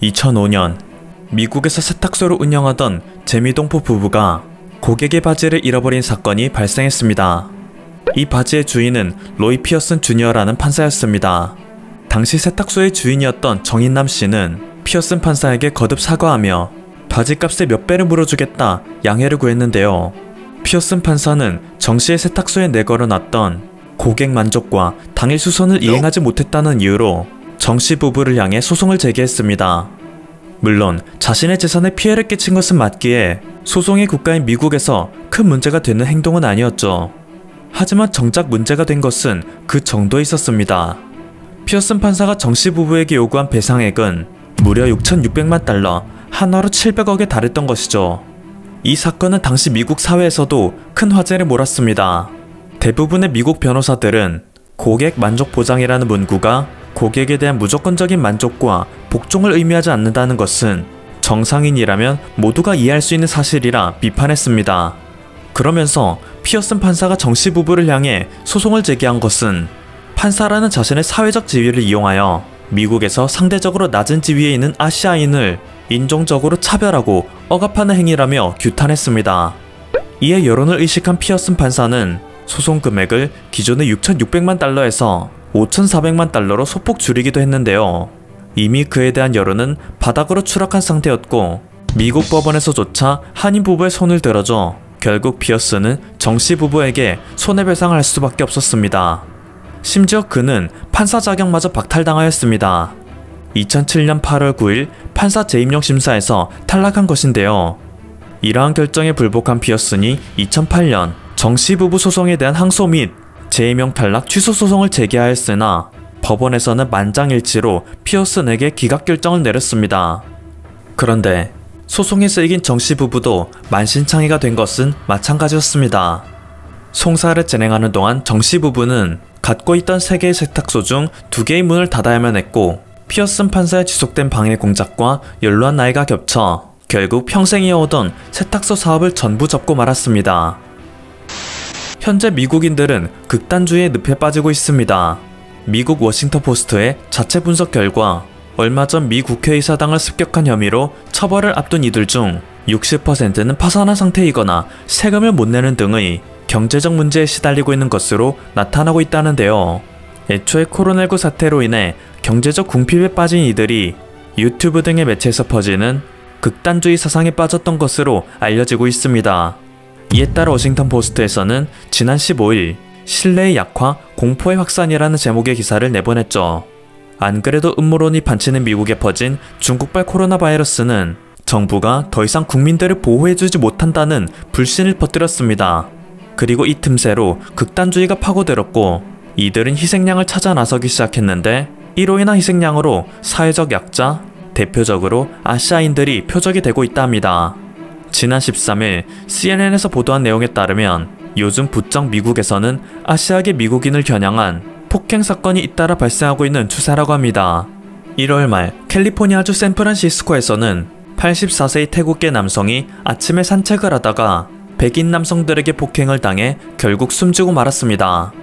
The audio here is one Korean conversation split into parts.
2005년 미국에서 세탁소를 운영하던 재미동포 부부가 고객의 바지를 잃어버린 사건이 발생했습니다. 이 바지의 주인은 로이 피어슨 주니어라는 판사였습니다. 당시 세탁소의 주인이었던 정인남 씨는 피어슨 판사에게 거듭 사과하며 바지값의 몇 배를 물어주겠다 양해를 구했는데요. 피어슨 판사는 정 씨의 세탁소에 내걸어놨던 고객 만족과 당일 수선을 이행하지 못했다는 이유로 정 씨 부부를 향해 소송을 제기했습니다. 물론 자신의 재산에 피해를 끼친 것은 맞기에 소송의 국가인 미국에서 큰 문제가 되는 행동은 아니었죠. 하지만 정작 문제가 된 것은 그 정도에 있었습니다. 피어슨 판사가 정 씨 부부에게 요구한 배상액은 무려 6,600만 달러, 한화로 700억에 달했던 것이죠. 이 사건은 당시 미국 사회에서도 큰 화제를 몰았습니다. 대부분의 미국 변호사들은 고객 만족 보장이라는 문구가 고객에 대한 무조건적인 만족과 복종을 의미하지 않는다는 것은 정상인이라면 모두가 이해할 수 있는 사실이라 비판했습니다. 그러면서 피어슨 판사가 정 씨 부부를 향해 소송을 제기한 것은 판사라는 자신의 사회적 지위를 이용하여 미국에서 상대적으로 낮은 지위에 있는 아시아인을 인종적으로 차별하고 억압하는 행위라며 규탄했습니다. 이에 여론을 의식한 피어슨 판사는 소송 금액을 기존의 6,600만 달러에서 5,400만 달러로 소폭 줄이기도 했는데요. 이미 그에 대한 여론은 바닥으로 추락한 상태였고 미국 법원에서조차 한인 부부의 손을 들어줘 결국 피어슨은 정 씨 부부에게 손해배상을 할 수밖에 없었습니다. 심지어 그는 판사 자격마저 박탈당하였습니다. 2007년 8월 9일 판사 재임용 심사에서 탈락한 것인데요. 이러한 결정에 불복한 피어슨이 2008년 정 씨 부부 소송에 대한 항소 및 재임용 탈락 취소 소송을 제기하였으나 법원에서는 만장일치로 피어슨에게 기각 결정을 내렸습니다. 그런데 소송에서 이긴 정 씨 부부도 만신창이가 된 것은 마찬가지였습니다. 송사를 진행하는 동안 정 씨 부부는 갖고 있던 3개의 세탁소 중 2개의 문을 닫아야만 했고 피어슨 판사의 지속된 방해 공작과 연로한 나이가 겹쳐 결국 평생 이어오던 세탁소 사업을 전부 접고 말았습니다. 현재 미국인들은 극단주의의 늪에 빠지고 있습니다. 미국 워싱턴 포스트의 자체 분석 결과 얼마 전 미 국회의사당을 습격한 혐의로 처벌을 앞둔 이들 중 60%는 파산한 상태이거나 세금을 못 내는 등의 경제적 문제에 시달리고 있는 것으로 나타나고 있다는데요. 애초에 코로나19 사태로 인해 경제적 궁핍에 빠진 이들이 유튜브 등의 매체에서 퍼지는 극단주의 사상에 빠졌던 것으로 알려지고 있습니다. 이에 따라 워싱턴 포스트에서는 지난 15일 신뢰의 약화, 공포의 확산이라는 제목의 기사를 내보냈죠. 안 그래도 음모론이 반치는 미국에 퍼진 중국발 코로나 바이러스는 정부가 더 이상 국민들을 보호해주지 못한다는 불신을 퍼뜨렸습니다. 그리고 이 틈새로 극단주의가 파고들었고 이들은 희생양을 찾아 나서기 시작했는데 이로 인한 희생양으로 사회적 약자, 대표적으로 아시아인들이 표적이 되고 있다 합니다. 지난 13일 CNN에서 보도한 내용에 따르면 요즘 부쩍 미국에서는 아시아계 미국인을 겨냥한 폭행 사건이 잇따라 발생하고 있는 추세라고 합니다. 1월 말 캘리포니아주 샌프란시스코에서는 84세의 태국계 남성이 아침에 산책을 하다가 백인 남성들에게 폭행을 당해 결국 숨지고 말았습니다.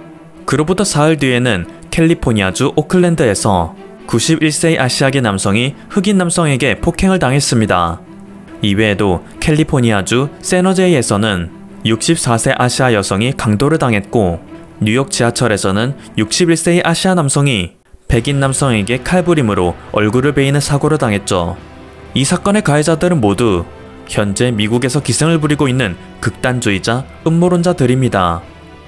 그로부터 사흘 뒤에는 캘리포니아주 오클랜드에서 91세의 아시아계 남성이 흑인 남성에게 폭행을 당했습니다. 이외에도 캘리포니아주 샌호제이에서는 64세 아시아 여성이 강도를 당했고 뉴욕 지하철에서는 61세의 아시아 남성이 백인 남성에게 칼부림으로 얼굴을 베이는 사고를 당했죠. 이 사건의 가해자들은 모두 현재 미국에서 기승을 부리고 있는 극단주의자, 음모론자들입니다.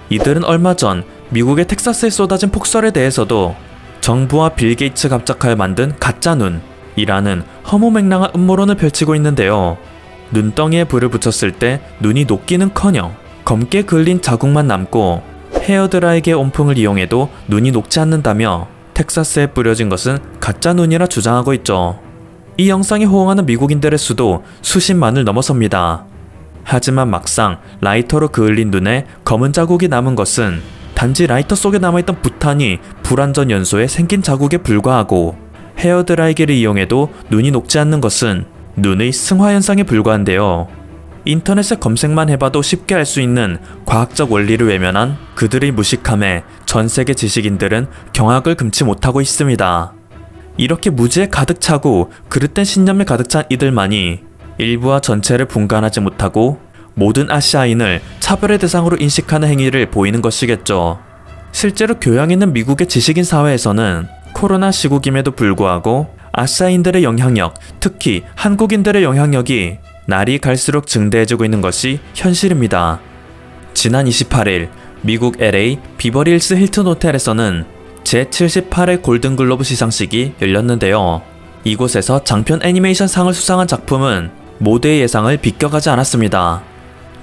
이들은 얼마 전 미국의 텍사스에 쏟아진 폭설에 대해서도 정부와 빌 게이츠가 합작하여 만든 가짜눈이라는 허무맹랑한 음모론을 펼치고 있는데요. 눈덩이에 불을 붙였을 때 눈이 녹기는커녕 검게 그을린 자국만 남고 헤어드라이기의 온풍을 이용해도 눈이 녹지 않는다며 텍사스에 뿌려진 것은 가짜눈이라 주장하고 있죠. 이 영상에 호응하는 미국인들의 수도 수십만을 넘어섭니다. 하지만 막상 라이터로 그을린 눈에 검은 자국이 남은 것은 단지 라이터 속에 남아있던 부탄이 불완전 연소에 생긴 자국에 불과하고 헤어드라이기를 이용해도 눈이 녹지 않는 것은 눈의 승화현상에 불과한데요. 인터넷에 검색만 해봐도 쉽게 알 수 있는 과학적 원리를 외면한 그들의 무식함에 전 세계 지식인들은 경악을 금치 못하고 있습니다. 이렇게 무지에 가득 차고 그릇된 신념에 가득 찬 이들만이 일부와 전체를 분간하지 못하고 모든 아시아인을 차별의 대상으로 인식하는 행위를 보이는 것이겠죠. 실제로 교양 있는 미국의 지식인 사회에서는 코로나 시국임에도 불구하고 아시아인들의 영향력, 특히 한국인들의 영향력이 날이 갈수록 증대해지고 있는 것이 현실입니다. 지난 28일 미국 LA 비버리힐스 힐튼 호텔에서는 제78회 골든글로브 시상식이 열렸는데요. 이곳에서 장편 애니메이션 상을 수상한 작품은 모두의 예상을 비껴가지 않았습니다.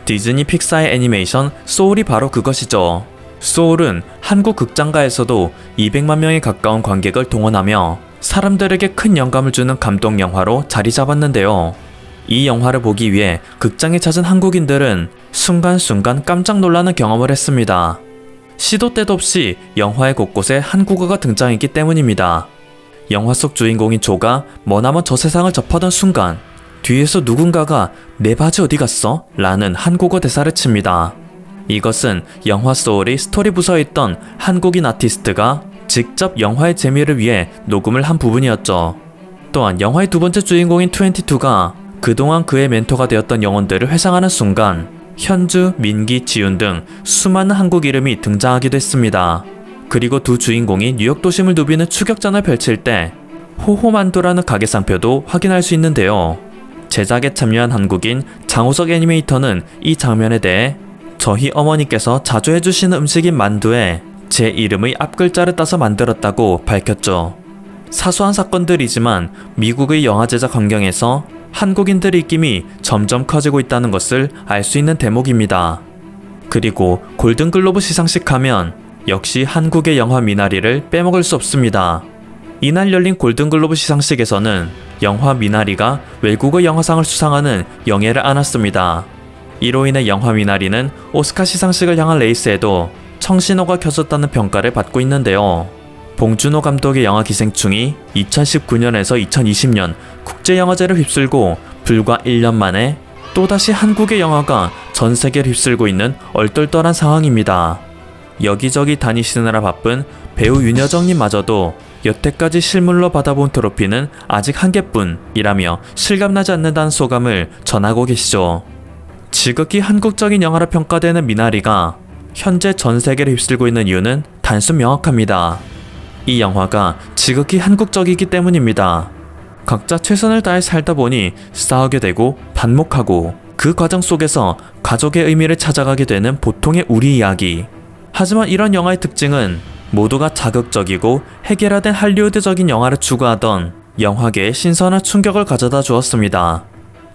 디즈니 픽사의 애니메이션 소울이 바로 그것이죠. 소울은 한국 극장가에서도 200만 명에 가까운 관객을 동원하며 사람들에게 큰 영감을 주는 감동 영화로 자리 잡았는데요. 이 영화를 보기 위해 극장에 찾은 한국인들은 순간순간 깜짝 놀라는 경험을 했습니다. 시도 때도 없이 영화의 곳곳에 한국어가 등장했기 때문입니다. 영화 속 주인공인 조가 머나먼 저 세상을 접하던 순간 뒤에서 누군가가 "내 바지 어디 갔어?" 라는 한국어 대사를 칩니다. 이것은 영화 소울이 스토리 부서에 있던 한국인 아티스트가 직접 영화의 재미를 위해 녹음을 한 부분이었죠. 또한 영화의 두 번째 주인공인 22가 그동안 그의 멘토가 되었던 영혼들을 회상하는 순간 현주, 민기, 지윤 등 수많은 한국 이름이 등장하기도 했습니다. 그리고 두 주인공이 뉴욕 도심을 누비는 추격전을 펼칠 때 호호만두라는 가게 상표도 확인할 수 있는데요. 제작에 참여한 한국인 장호석 애니메이터는 이 장면에 대해 "저희 어머니께서 자주 해주시는 음식인 만두에 제 이름의 앞글자를 따서 만들었다고 밝혔죠. 사소한 사건들이지만 미국의 영화 제작 환경에서 한국인들의 입김이 점점 커지고 있다는 것을 알 수 있는 대목입니다. 그리고 골든글로브 시상식 하면 역시 한국의 영화 미나리를 빼먹을 수 없습니다. 이날 열린 골든글로브 시상식에서는 영화 미나리가 외국어 영화상을 수상하는 영예를 안았습니다. 이로 인해 영화 미나리는 오스카 시상식을 향한 레이스에도 청신호가 켜졌다는 평가를 받고 있는데요. 봉준호 감독의 영화 기생충이 2019년에서 2020년 국제영화제를 휩쓸고 불과 1년 만에 또다시 한국의 영화가 전 세계를 휩쓸고 있는 얼떨떨한 상황입니다. 여기저기 다니시느라 바쁜 배우 윤여정님마저도 여태까지 실물로 받아본 트로피는 아직 한 개뿐이라며 실감나지 않는다는 소감을 전하고 계시죠. 지극히 한국적인 영화로 평가되는 미나리가 현재 전 세계를 휩쓸고 있는 이유는 단순 명확합니다. 이 영화가 지극히 한국적이기 때문입니다. 각자 최선을 다해 살다 보니 싸우게 되고 반목하고 그 과정 속에서 가족의 의미를 찾아가게 되는 보통의 우리 이야기. 하지만 이런 영화의 특징은 모두가 자극적이고 해결화된 할리우드적인 영화를 추구하던 영화계에 신선한 충격을 가져다 주었습니다.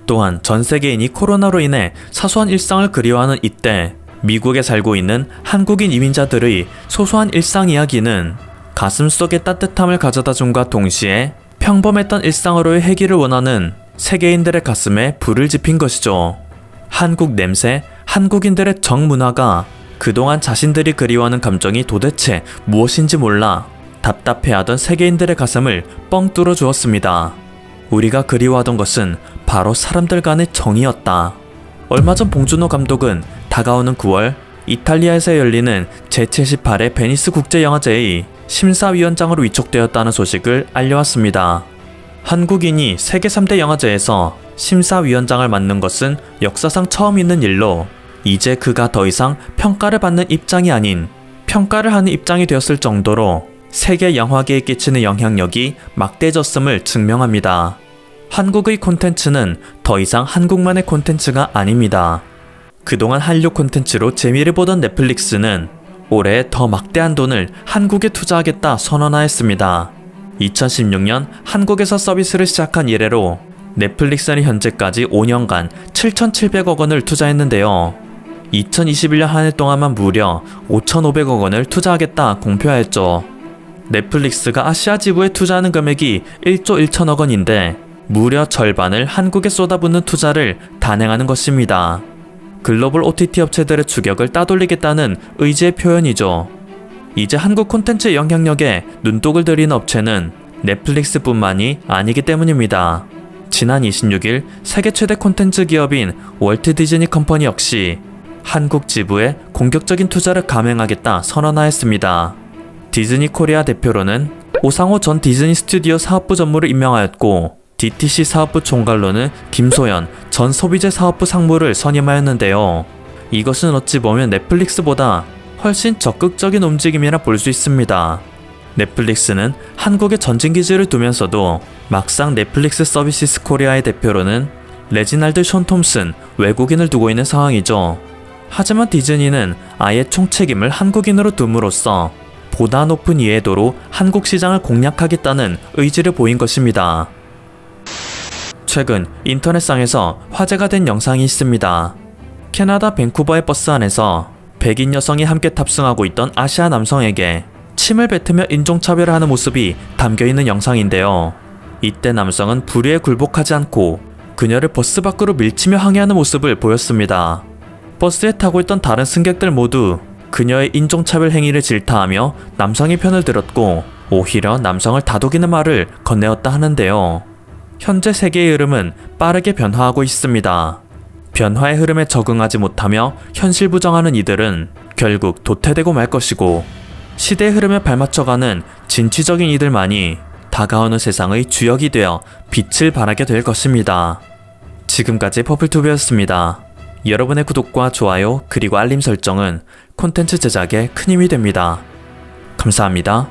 또한 전 세계인이 코로나로 인해 사소한 일상을 그리워하는 이때 미국에 살고 있는 한국인 이민자들의 소소한 일상 이야기는 가슴속에 따뜻함을 가져다 준과 동시에 평범했던 일상으로의 해결을 원하는 세계인들의 가슴에 불을 지핀 것이죠. 한국 냄새, 한국인들의 정문화가 그동안 자신들이 그리워하는 감정이 도대체 무엇인지 몰라 답답해하던 세계인들의 가슴을 뻥 뚫어 주었습니다. 우리가 그리워하던 것은 바로 사람들 간의 정이었다. 얼마 전 봉준호 감독은 다가오는 9월 이탈리아에서 열리는 제78회 베니스 국제영화제의 심사위원장으로 위촉되었다는 소식을 알려왔습니다. 한국인이 세계 3대 영화제에서 심사위원장을 맡는 것은 역사상 처음 있는 일로 이제 그가 더 이상 평가를 받는 입장이 아닌 평가를 하는 입장이 되었을 정도로 세계 영화계에 끼치는 영향력이 막대해졌음을 증명합니다. 한국의 콘텐츠는 더 이상 한국만의 콘텐츠가 아닙니다. 그동안 한류 콘텐츠로 재미를 보던 넷플릭스는 올해 더 막대한 돈을 한국에 투자하겠다 선언하였습니다. 2016년 한국에서 서비스를 시작한 이래로 넷플릭스는 현재까지 5년간 7,700억 원을 투자했는데요. 2021년 한 해 동안만 무려 5,500억 원을 투자하겠다 공표하였죠. 넷플릭스가 아시아 지부에 투자하는 금액이 1조 1천억 원인데 무려 절반을 한국에 쏟아붓는 투자를 단행하는 것입니다. 글로벌 OTT 업체들의 추격을 따돌리겠다는 의지의 표현이죠. 이제 한국 콘텐츠의 영향력에 눈독을 들이는 업체는 넷플릭스뿐만이 아니기 때문입니다. 지난 26일 세계 최대 콘텐츠 기업인 월트 디즈니 컴퍼니 역시 한국 지부에 공격적인 투자를 감행하겠다 선언하였습니다. 디즈니 코리아 대표로는 오상호 전 디즈니 스튜디오 사업부 전무를 임명하였고 DTC 사업부 총괄로는 김소연 전 소비재 사업부 상무를 선임하였는데요. 이것은 어찌 보면 넷플릭스보다 훨씬 적극적인 움직임이라 볼 수 있습니다. 넷플릭스는 한국에 전진기지를 두면서도 막상 넷플릭스 서비스 코리아의 대표로는 레지날드 숀 톰슨 외국인을 두고 있는 상황이죠. 하지만 디즈니는 아예 총책임을 한국인으로 둠으로써 보다 높은 이해도로 한국 시장을 공략하겠다는 의지를 보인 것입니다. 최근 인터넷상에서 화제가 된 영상이 있습니다. 캐나다 밴쿠버의 버스 안에서 백인 여성이 함께 탑승하고 있던 아시아 남성에게 침을 뱉으며 인종차별을 하는 모습이 담겨있는 영상인데요. 이때 남성은 불의에 굴복하지 않고 그녀를 버스 밖으로 밀치며 항의하는 모습을 보였습니다. 버스에 타고 있던 다른 승객들 모두 그녀의 인종차별 행위를 질타하며 남성의 편을 들었고 오히려 남성을 다독이는 말을 건네었다 하는데요. 현재 세계의 흐름은 빠르게 변화하고 있습니다. 변화의 흐름에 적응하지 못하며 현실 부정하는 이들은 결국 도태되고 말 것이고 시대의 흐름에 발맞춰가는 진취적인 이들만이 다가오는 세상의 주역이 되어 빛을 발하게 될 것입니다. 지금까지 퍼플투브였습니다. 여러분의 구독과 좋아요 그리고 알림 설정은 콘텐츠 제작에 큰 힘이 됩니다. 감사합니다.